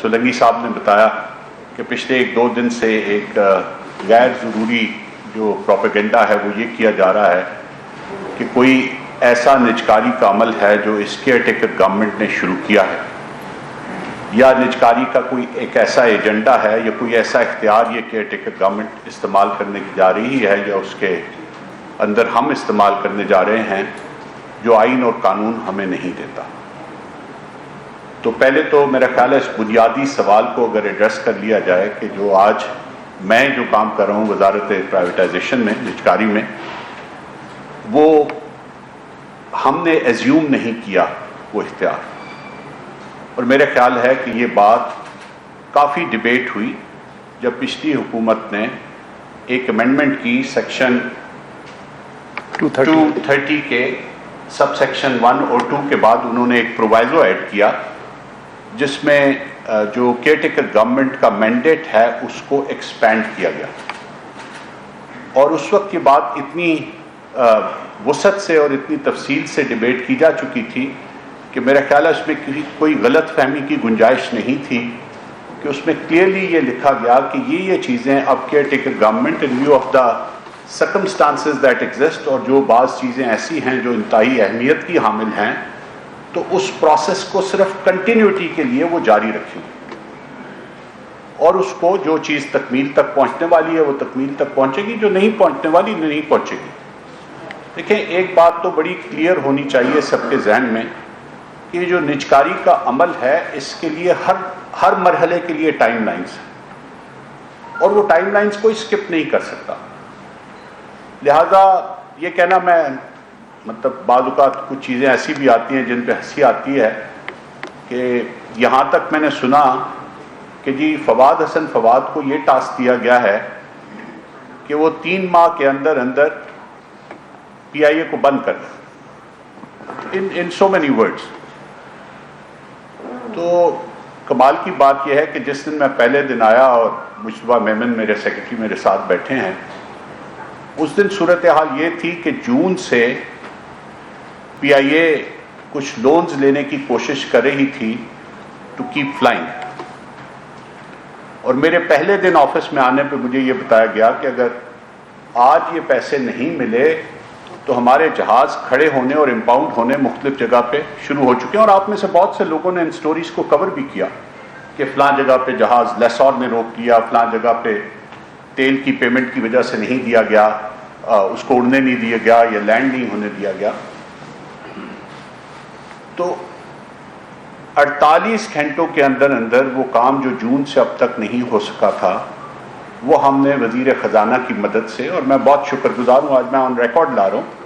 سولنگی صاحب نے بتایا کہ پچھلے 1-2 دن سے ایک غیر ضروری جو پروپیگنڈا ہے وہ یہ کیا جا رہا ہے کہ کوئی ایسا نجکاری کا عمل ہے جو اس کیئر ٹیکر گورنمنٹ نے شروع کیا ہے، یا نجکاری کا کوئی ایک ایسا ایجنڈا ہے یا کوئی ایسا اختیار یہ کیئر ٹیکر گورنمنٹ استعمال کرنے کی جا رہی ہے یا اس کے اندر ہم استعمال کرنے جا رہے ہیں جو آئین اور قانون ہمیں نہیں دیتا۔ تو پہلے تو میرا خیال ہے اس بنیادی سوال کو اگر ایڈریس کر لیا جائے کہ جو آج میں جو کام کر رہا ہوں وزارت پرائیویٹائزیشن میں، نجکاری میں، وہ ہم نے ایزیوم نہیں کیا وہ اختیار، اور میرا خیال ہے کہ یہ بات کافی ڈیبیٹ ہوئی جب پچھلی حکومت نے ایک امینڈمنٹ کی سیکشن 230 کے سب سیکشن 1 اور 2 کے بعد انہوں نے ایک پرووائزو ایڈ کیا جس میں جو کیئر ٹیکر گورنمنٹ کا مینڈیٹ ہے اس کو ایکسپینڈ کیا گیا، اور اس وقت کے بعد اتنی وسعت سے اور اتنی تفصیل سے ڈیبیٹ کی جا چکی تھی کہ میرا خیال ہے اس میں کوئی غلط فہمی کی گنجائش نہیں تھی، کہ اس میں کلیئرلی یہ لکھا گیا کہ یہ چیزیں اب caretaker government in view of the circumstances that exist, اور جو بعض چیزیں ایسی ہیں جو انتہائی اہمیت کی حامل ہیں، تو اس پروسیس کو صرف کنٹینیوٹی کے لیے وہ جاری رکھیں، اور اس کو جو چیز تکمیل تک پہنچنے والی ہے وہ تکمیل تک پہنچے گی، جو نہیں پہنچنے والی نہیں پہنچے گی۔ دیکھیں، ایک بات تو بڑی کلیئر ہونی چاہیے سب کے ذہن میں کہ جو نجکاری کا عمل ہے اس کے لیے ہر مرحلے کے لیے ٹائم لائنز ہیں، اور وہ ٹائم لائنز کوئی اسکپ نہیں کر سکتا۔ لہذا یہ کہنا، میں مطلب بعض اوقات کچھ چیزیں ایسی بھی آتی ہیں جن پہ ہنسی آتی ہے کہ یہاں تک میں نے سنا کہ جی فواد حسن فواد کو یہ ٹاسک دیا گیا ہے کہ وہ 3 ماہ کے اندر پی آئی اے کو بند کر دیں، ان سو مینی ورڈز۔ تو کمال کی بات یہ ہے کہ جس دن میں پہلے دن آیا اور مشتبہ میمن میرے سیکرٹری میرے ساتھ بیٹھے ہیں، اس دن صورتحال یہ تھی کہ جون سے پی آئی اے کچھ لونز لینے کی کوشش کر رہی تھی ٹو کیپ فلائنگ، اور میرے پہلے دن آفس میں آنے پہ مجھے یہ بتایا گیا کہ اگر آج یہ پیسے نہیں ملے تو ہمارے جہاز کھڑے ہونے اور امپاؤنڈ ہونے مختلف جگہ پہ شروع ہو چکے ہیں۔ اور آپ میں سے بہت سے لوگوں نے ان سٹوریز کو کور بھی کیا کہ فلاں جگہ پہ جہاز لیسور نے روک لیا، فلاں جگہ پہ تیل کی پیمنٹ کی وجہ سے نہیں دیا گیا، اس کو اڑنے نہیں دیا گیا یا لینڈ نہیں ہونے دیا گیا۔ تو 48 گھنٹوں کے اندر وہ کام جو جون سے اب تک نہیں ہو سکا تھا وہ ہم نے وزیر خزانہ کی مدد سے، اور میں بہت شکر گزار ہوں، آج میں آن ریکارڈ لا رہا ہوں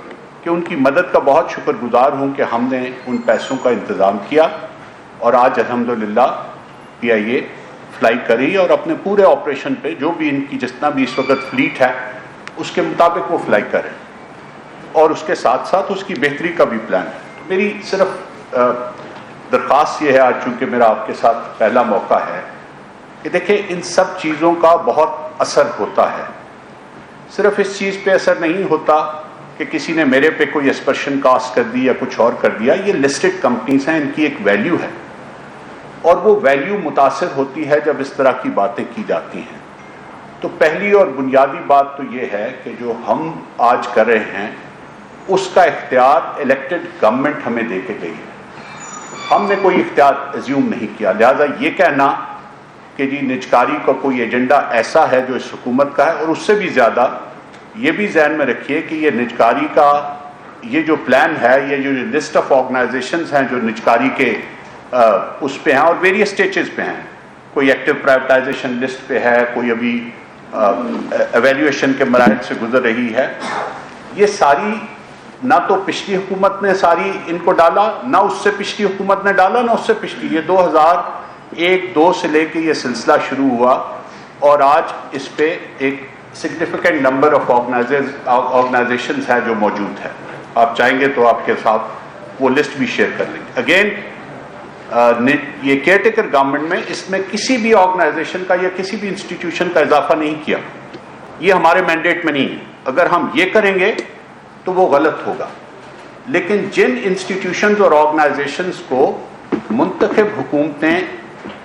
کہ ان کی مدد کا بہت شکر گزار ہوں کہ ہم نے ان پیسوں کا انتظام کیا، اور آج الحمدللہ پی آئی اے فلائی کری اور اپنے پورے آپریشن پہ جو بھی ان کی جتنا بھی اس وقت فلیٹ ہے اس کے مطابق وہ فلائی کرے، اور اس کے ساتھ ساتھ اس کی بہتری کا بھی پلان ہے۔ تو میری صرف درخواست یہ ہے، آج چونکہ میرا آپ کے ساتھ پہلا موقع ہے، کہ دیکھیں ان سب چیزوں کا بہت اثر ہوتا ہے۔ صرف اس چیز پہ اثر نہیں ہوتا کہ کسی نے میرے پہ کوئی اسپرشن کاسٹ کر دی یا کچھ اور کر دیا، یہ لسٹڈ کمپنیز ہیں، ان کی ایک ویلیو ہے، اور وہ ویلیو متاثر ہوتی ہے جب اس طرح کی باتیں کی جاتی ہیں۔ تو پہلی اور بنیادی بات تو یہ ہے کہ جو ہم آج کر رہے ہیں اس کا اختیار الیکٹڈ گورنمنٹ ہمیں دے کے گئی ہے، ہم نے کوئی اختیار ایزیوم نہیں کیا۔ لہذا یہ کہنا کہ جی نجکاری کا کوئی ایجنڈا ایسا ہے جو اس حکومت کا ہے، اور اس سے بھی زیادہ یہ بھی ذہن میں رکھیے کہ یہ نجکاری کا یہ جو پلان ہے، یہ جو لسٹ آف آرگنائزیشنز ہیں جو نجکاری کے اس پہ ہیں اور ویریس سٹیجز پہ ہیں، کوئی ایکٹیو پرائیویٹائزیشن لسٹ پہ ہے، کوئی ابھی ایویلیویشن کے مراحل سے گزر رہی ہے، یہ ساری نہ تو پچھلی حکومت نے ساری ان کو ڈالا، نہ اس سے پچھلی حکومت نے ڈالا، نہ اس سے پچھلی، یہ 2001-2 سے لے کے یہ سلسلہ شروع ہوا، اور آج اس پہ ایک سگنیفیکنٹ نمبر آف آرگنائزیشنز ہیں جو موجود ہے۔ آپ چاہیں گے تو آپ کے ساتھ وہ لسٹ بھی شیئر کر لیں گے۔ اگین یہ کیئر ٹیکر گورنمنٹ میں اس میں کسی بھی آرگنائزیشن کا یا کسی بھی انسٹیٹیوشن کا اضافہ نہیں کیا، یہ ہمارے مینڈیٹ میں نہیں ہے۔ اگر ہم یہ کریں گے تو وہ غلط ہوگا، لیکن جن انسٹیٹیوشنز اور آرگنائزیشنز کو منتخب حکومتیں